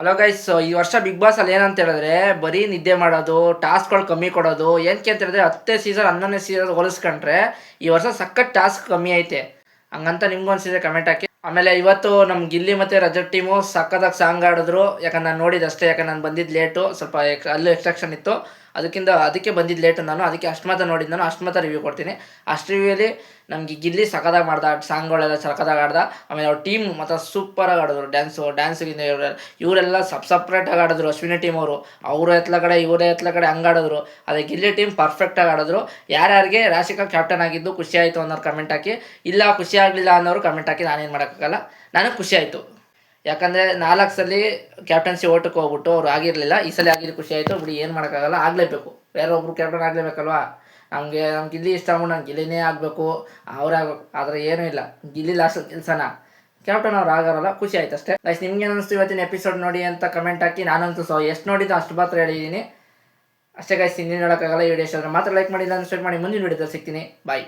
Hello guys, ಈ ವರ್ಷ big boss ಅಲ್ಲಿ ಏನಂತ ಹೇಳಿದ್ರೆ ಬರೀ ನಿದ್ದೆ ಮಾಡೋದು, ಟಾಸ್ಕ್ಗಳು ಕಮ್ಮಿ ಕೊಡೋದು. ಏನಕ್ಕೆ ಅಂತ ಹೇಳಿದ್ರೆ 10ನೇ ಸೀಸನ್ 11ನೇ ಸೀಸನ್ ಹೋಲಿಸ್ಕೊಂಡ್ರೆ ಈ ವರ್ಷ ಸಖತ್ ಟಾಸ್ಕ್ ಕಮ್ಮಿ ಐತೆ. ಹಂಗಂತ ನಿಮ್ಗೂ ಅನ್ಸಿದ್ರೆ ಕಮೆಂಟ್ ಹಾಕಿ. ಆಮೇಲೆ ಇವತ್ತು ನಮ್ಮ ಗಿಲ್ಲಿ ಮತ್ತು ರಜತ್ ಟೀಮು ಸಕ್ಕತ್ತಾಗಿ ಸಾಂಗ್ ಆಡಿದ್ರು. ಯಾಕಂದ್ರೆ ನಾನು ನೋಡಿದಷ್ಟೇ, ಯಾಕಂದ್ರೆ ನಾನು ಬಂದಿದ್ದು ಲೇಟು, ಸ್ವಲ್ಪ ಅಲ್ಲೂ ಎಕ್ಸ್ಟ್ರಾಕ್ಷನ್ ಇತ್ತು. ಅದಕ್ಕೆ ಬಂದಿದ್ದು ಲೇಟು. ನಾನು ಅದಕ್ಕೆ ಅಷ್ಟು ಮಾತ್ರ ನೋಡಿದ್ದು, ನಾನು ಅಷ್ಟು ಮಾತ್ರ ರಿವ್ಯೂ ಕೊಡ್ತೀನಿ. ಅಷ್ಟು ರಿವ್ಯೂಲಿ ನಮಗೆ ಗಿಲ್ಲಿ ಸಖತ್ತಾಗಿ ಮಾಡ್ದ, ಸಾಂಗ್ಗಳೆಲ್ಲ ಸಖತ್ತಾಗಿ ಆಡ್ದ. ಆಮೇಲೆ ಅವ್ರ ಟೀಮ್ ಮತ್ತು ಸೂಪರಾಗಿ ಆಡಿದ್ರು. ಡ್ಯಾನ್ಸಿಗಿಂತ ಇವರೆಲ್ಲ ಸಪ್ರೇಟಾಗಿ ಆಡಿದ್ರು. ಅಶ್ವಿನಿ ಟೀಮ್ ಅವರು ಎತ್ತಲ ಕಡೆ ಇವರೇ ಎತ್ತಲ ಕಡೆ ಹಂಗೆ ಆಡಿದ್ರು. ಅದೇ ಗಿಲ್ಲಿ ಟೀಮ್ ಪರ್ಫೆಕ್ಟಾಗಿ ಆಡಿದ್ರು. ಯಾರ್ಯಾರಿಗೆ ರಾಶಿಕಾ ಕ್ಯಾಪ್ಟನ್ ಆಗಿದ್ದು ಖುಷಿ ಆಯಿತು ಅನ್ನೋರು ಕಮೆಂಟ್ ಹಾಕಿ, ಇಲ್ಲ ಖುಷಿ ಆಗಲಿಲ್ಲ ಅನ್ನೋರು ಕಮೆಂಟ್ ಹಾಕಿ. ನಾನೇನು ಮಾಡೋಕ್ಕಾಗಲ್ಲ, ನನಗೆ ಖುಷಿ ಆಯಿತು. ಯಾಕಂದರೆ 4 ಸಲ ಕ್ಯಾಪ್ಟನ್ಸಿ ಓಟಕ್ಕೆ ಹೋಗ್ಬಿಟ್ಟು ಅವ್ರು ಆಗಿರಲಿಲ್ಲ. ಈ ಸಲ ಆಗಿದ್ದು ಖುಷಿ ಆಯಿತು. ಬಿಡಿ, ಏನು ಮಾಡೋಕ್ಕಾಗಲ್ಲ, ಆಗಲೇಬೇಕು. ಬೇರೆ ಒಬ್ಬರು ಕ್ಯಾಪ್ಟನ್ ಆಗಲೇಬೇಕಲ್ವಾ. ನಮಗೆ ಗಿಲ್ಲಿ ಇಷ್ಟ ಆಗ್ಬಿಟ್ಟು ನಂಗೆ ಗಿಲ್ಲಿನೇ ಆಗಬೇಕು, ಅವರೇ ಆಗಬೇಕು. ಆದರೆ ಏನೂ ಇಲ್ಲ, ಗಿಲ್ಲಿ ಲಾಸ್ಟ್ ಕೆಲಸನ ಕ್ಯಾಪ್ಟನ್ ಅವ್ರು ಆಗಾರಲ್ಲ. ಖುಷಿ ಆಯ್ತು ಅಷ್ಟೇ. ಗೈಸ್, ನಿಮ್ಗೆ ಅನಿಸ್ತು ಇವತ್ತಿನ ಎಪಿಸೋಡ್ ನೋಡಿ ಅಂತ ಕಮೆಂಟ್ ಹಾಕಿ. ನಾನಂತೂ ಎಷ್ಟು ನೋಡಿದ್ದು ಅಷ್ಟು ಮಾತ್ರ ಹೇಳಿದ್ದೀನಿ ಅಷ್ಟೇ ಗೈಸ್. ಇನ್ನೇನು ಹೇಳೋಕ್ಕಾಗಲ್ಲ. ಈ ವಿಡಿಯೋ ಇಷ್ಟ ಆದರೆ ಮಾತ್ರ ಲೈಕ್ ಮಾಡಿ, ನಾನು ಶೇರ್ ಮಾಡಿ. ಮುಂದಿನ ವಿಡಿಯೋದಲ್ಲಿ ಸಿಗ್ತೀನಿ. ಬಾಯ್.